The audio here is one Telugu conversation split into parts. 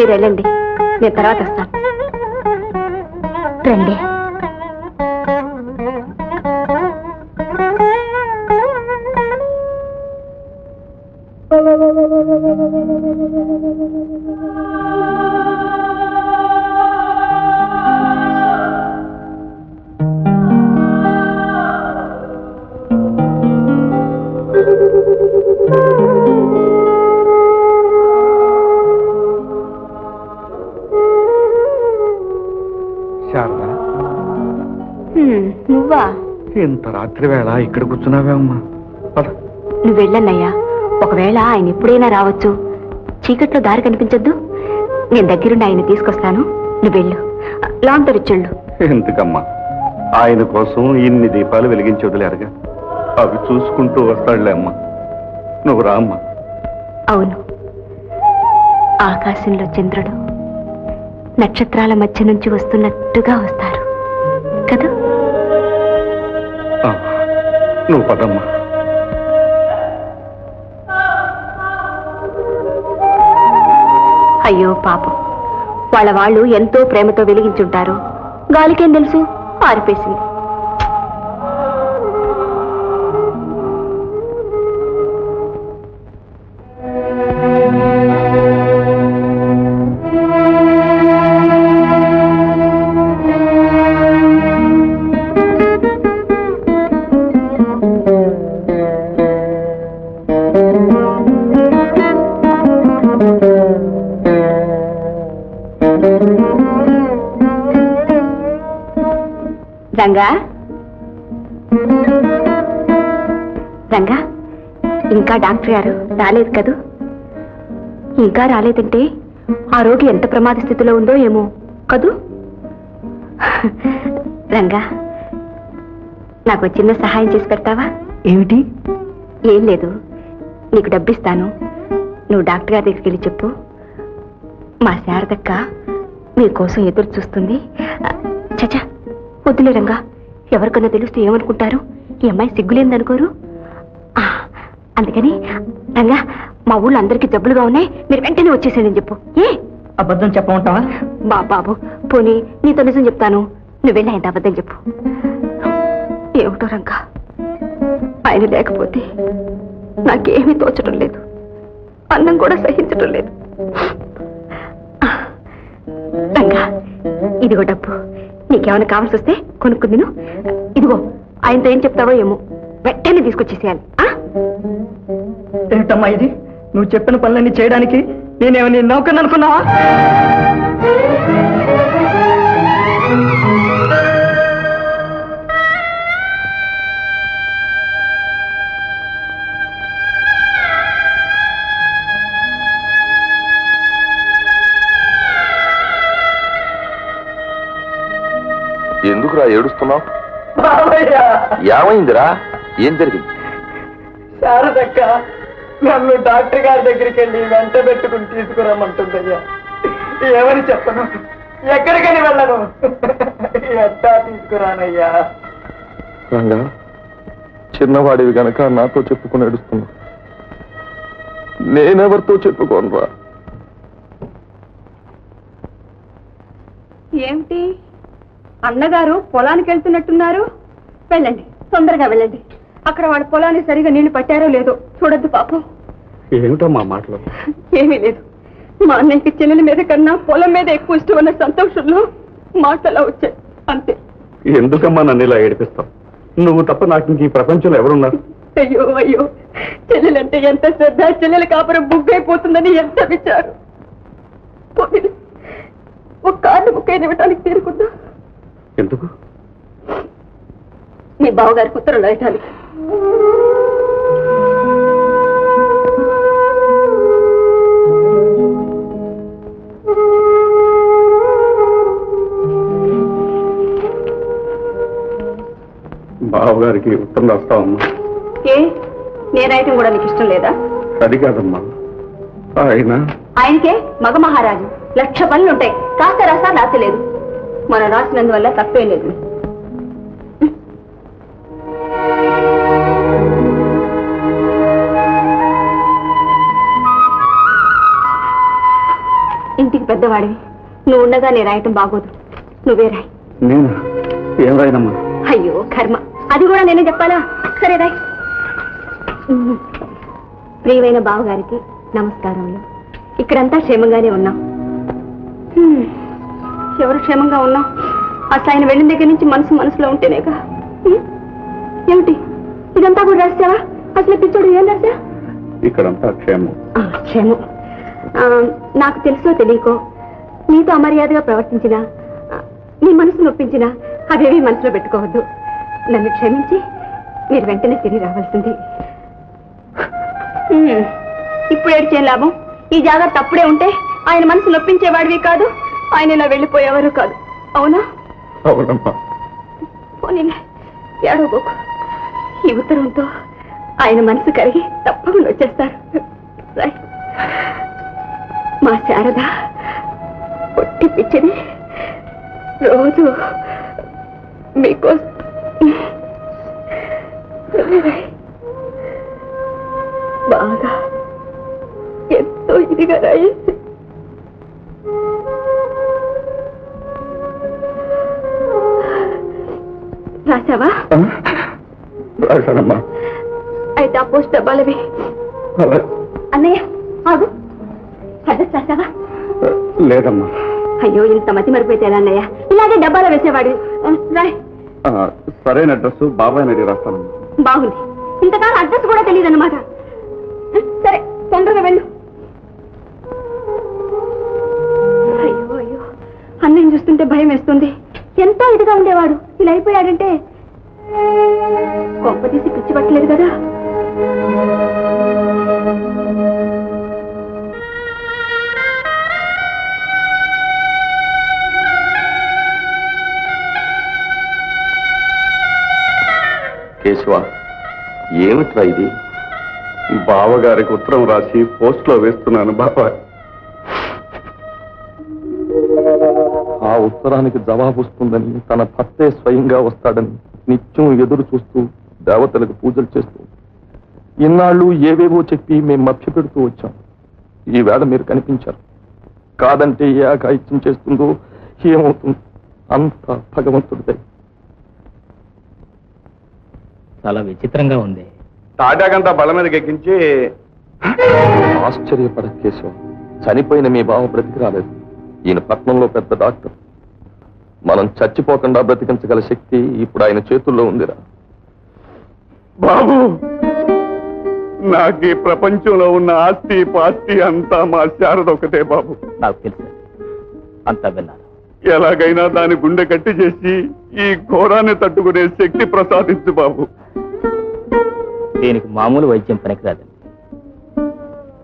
మీరు వెళ్ళండి, నేను తర్వాత వస్తాను. రండి. శారదా, నువ్వా? ఇంత రాత్రి వేళ ఇక్కడ కూర్చున్నావే అమ్మా? నువ్వు వెళ్ళన్నయ్యా. ఒకవేళ ఆయన ఎప్పుడైనా రావచ్చు. చీకట్లో దారి కనిపించద్దు. నేను దగ్గరుండి ఆయన తీసుకొస్తాను. నువ్వు వెళ్ళు. లాంగ్ తెరిచెళ్ళు. ఎందుకమ్మా? ఆయన కోసం ఇన్ని దీపాలు వెలిగించి వదిలేరుగా, అవి చూసుకుంటూ వస్తాడులే అమ్మా. నువ్వు రా అమ్మా. అవును, ఆకాశంలో చంద్రుడు నక్షత్రాల మధ్య నుంచి వస్తున్నట్టుగా వస్తారు కదా. నువ్వు పదమ్మా. అయ్యో పాపం, వాళ్ళు ఎంతో ప్రేమతో వెలిగించుంటారు. గాలికేం తెలుసు, ఆరిపేసింది. రంగా, రంగా, ఇంకా డాక్టర్ గారు రాలేదు కదూ? ఇంకా రాలేదంటే ఆ రోగి ఎంత ప్రమాద స్థితిలో ఉందో ఏమో కదూ? రంగా, నాకు చిన్న సహాయం చేసి పెడతావా? ఏమిటి? ఏం లేదు, నీకు డబ్బిస్తాను. నువ్వు డాక్టర్ గారి దగ్గరికి వెళ్ళి చెప్పు, మా శారదక్క మీకోసం ఎదురు చూస్తుంది. చచ్చా, వద్దులే రంగా, ఎవరికన్నా తెలిస్తే ఏమనుకుంటారు? ఈ అమ్మాయి సిగ్గులేందనుకోరు. అందుకని రంగా, మా ఊళ్ళో అందరికీ జబ్బులుగా ఉన్నాయి, మీరు వెంటనే వచ్చేసేయని చెప్పు. ఏ అబద్ధం చెప్పమంటావా? బాబు, పోనీ నీతో నిజం చెప్తాను. నువ్వు వెళ్ళి ఆయన అబద్ధం చెప్పు. ఏమిటో రంగా, ఆయన లేకపోతే నాకేమీ తోచడం లేదు, అన్నం కూడా సహించడం లేదు. రంగా, ఇదిగో డబ్బు, నీకేమైనా కావాల్సి వస్తే కొనుక్కు తిను. ఇదిగో, ఆయనతో ఏం చెప్తావో ఏమో, వెంటనే తీసుకొచ్చేసేయాలి. ఏమిటమ్మా ఇది? నువ్వు చెప్పిన పనులన్నీ చేయడానికి నేనేమని నౌకర్ని అనుకున్నావా? ఎందుకురా ఏడుస్తున్నావు? ఏమైందిరా? ఏం జరిగింది? శారదక్క నన్ను డాక్టర్ గారి దగ్గరికి వెళ్ళి వెంట పెట్టుకుని తీసుకురామంటుందయ్యా. ఏమని చెప్పను? ఎక్కడికని వెళ్ళను? ఎట్టా తీసుకురానయ్యా? రంగా, చిన్నవాడివి గనక నాతో చెప్పుకుని ఏడుస్తున్నా. నేనెవరితో చెప్పుకోనరా? ఏమిటి, అన్నగారు పొలానికి వెళ్తున్నట్టున్నారు? వెళ్ళండి, తొందరగా వెళ్ళండి. అక్కడ వాళ్ళ పొలానికి సరిగా నీళ్లు పట్టారో లేదో చూడొద్దు పాపం. ఏమిటో మా మాటలు? ఏమీ లేదు, మా అన్నయ్యకి చెల్లెల మీద కన్నా పొలం మీద ఎక్కువ ఇష్టం ఉన్న సంతోషంలో మాటలా వచ్చాయి, అంతే. ఎందుకమ్మా నన్ను ఇలా ఏడిపిస్తావు? నువ్వు తప్ప నాకు ఇంక ఈ ప్రపంచంలో ఎవరున్నారు? అయ్యో అయ్యో, చెల్లెలంటే ఎంత శ్రద్ధ, చెల్లెల కాపురం బుగ్గైపోతుందని ఎంత విచారు. ఒక కార్డు బుక్కైన ఇవ్వటానికి తీరుకుందా? ఎందుకు? మీ బావగారికి ఉత్తరం రాయటానికి. బావగారికి ఉత్తరం రాస్తావమ్మా? ఏ, నేను రాయటం కూడా నీకు ఇష్టం లేదా? అది కాదమ్మా, ఆయనకే మగ మహారాజు, 1,00,000 పనులుంటాయి, కాస్త రాస్తా రాసలేదు. మనం రాసినందువల్ల తప్పేం లేదు. ఇంటికి పెద్ద పెద్దవాడివి. నువ్వు ఉండగా నేను రాయటం బాగోదు. నువ్వే రాయి. నేను ఏం రాయనమ్మా? అయ్యో కర్మ, అది కూడా నేనే చెప్పాలా? సరే రాయ్. ప్రియమైన బావగారికి నమస్కారములు. ఇక్కడంతా క్షేమంగానే ఉన్నాం. ఎవరు క్షేమంగా ఉన్నాం? అసలు ఆయన వెళ్ళిన దగ్గర నుంచి మనసులో ఉంటేనేగా. ఏమిటి ఇదంతా కూడా రాసావా? అసలు పిచ్చోడు ఏం రాసా? ఇక్కడంతా క్షేమం. క్షేమం. నాకు తెలుసో తెలియకో నీతో అమర్యాదగా ప్రవర్తించినా, నీ మనసు నొప్పించినా అవేవి మనసులో పెట్టుకోవద్దు. నన్ను క్షమించి మీరు వెంటనే తిరిగి రావాల్సింది. ఇప్పుడు ఏడ్చేం లాభం? ఈ జాగ్రత్త అప్పుడే ఉంటే ఆయన మనసు నొప్పించేవాడివి కాదు, ఆయన ఇలా వెళ్ళిపోయేవారు కాదు. అవునా? అవునమ్మా. పోనీలే, ఏడవబోకు. ఈ ఉత్తరంతో ఆయన మనసు కరిగి తప్పకుండా వచ్చేస్తారు. రైట్. మా శారద పొట్టి పిచ్చిది రోజు మీకోసం బాగా ఎంతో ఇదిగా రాయేసి రాసావా? రాశానమ్మా. అయితే ఆ పోస్ట్ డబ్బాలవి. అన్నయ్య ఆగు, అడ్రస్ రాసావా? లేదమ్మా. అయ్యో, ఇంత మతి మరిపోతే ఎలా అన్నయ్య? ఇలాగే డబ్బాలో వేసేవాడు. రాయ్. సరైన అడ్రస్ బాబాయ్ అడిగి రాస్తానమ్మా. బాగుంది. ఇంతకాలం అడ్రస్ కూడా తెలియదు అన్నమాట. సరే, తొందరగా వెళ్ళు. అయ్యో అయ్యో, అన్నయ్య చూస్తుంటే భయం వేస్తుంది. ఎంతో ఇదిగా ఉండేవాడు, ఇలా అయిపోయాడంటే కొంప తీసి పిచ్చి పట్టలేదు కదా. కేశవ, ఏమిట్రా ఇది? బావగారికి ఉత్తరం రాసి పోస్ట్ లో వేస్తున్నాను బాబాయ్. ఆ ఉత్తరానికి జవాబు వస్తుందని, తన భర్తే స్వయంగా వస్తాడని నిత్యం ఎదురు చూస్తూ దేవతలకు పూజలు చేస్తూ ఇన్నాళ్ళు ఏవేవో చెప్పి మేము మభ్య పెడుతూ వచ్చాం. ఈవేళ మీరు కనిపించారు. కాదంటే ఏ ఆకాయిత్యం చేస్తుందో ఏమవుతుందో అంత భగవంతుడిదే. చాలా విచిత్రంగా ఉంది. తాటాకంతా బల మీదకి ఎక్కించి ఆశ్చర్యపడ కేశవ, చనిపోయిన మీ బావ బ్రతికి రాలేదు. ఈయన పట్నంలో పెద్ద డాక్టర్. మనం చచ్చిపోకుండా బ్రతికించగల శక్తి ఇప్పుడు ఆయన చేతుల్లో ఉందిరా. బాబు, నాకు ఈ ప్రపంచంలో ఉన్న ఆస్తి పాస్తి అంతా మా శారద ఒకటే బాబు. నాకు తెలుసు, అంతా విన్నాను. ఎలాగైనా దాని గుండె గట్టి చేసి ఈ ఘోరాన్ని తట్టుకునే శక్తి ప్రసాదించు బాబు. దీనికి మామూలు వైద్యం పనికిరాదండి,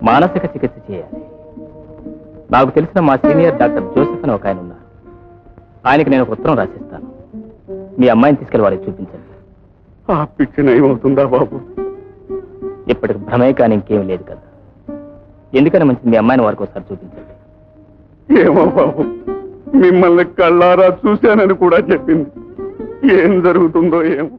మానసిక చికిత్స చేయాలి. నాకు తెలిసిన మా సీనియర్ డాక్టర్ జోసెఫ్ అని ఒక ఆయన ఉన్నారు. ఆయనకి నేను ఒక ఉత్తరం రాసిస్తాను. మీ అమ్మాయిని తీసుకెళ్ళి వారికి చూపించండి. ఆ పిచ్చి నయమవుతుందా బాబు? ఇప్పటికి భ్రమే కానీ ఇంకేం లేదు కదా. ఎందుకని మంచిది మీ అమ్మాయిని వారికి ఒకసారి చూపించండి. ఏమో బాబు, మిమ్మల్ని కళ్ళారా చూశానని కూడా చెప్పింది. ఏం జరుగుతుందో ఏమో.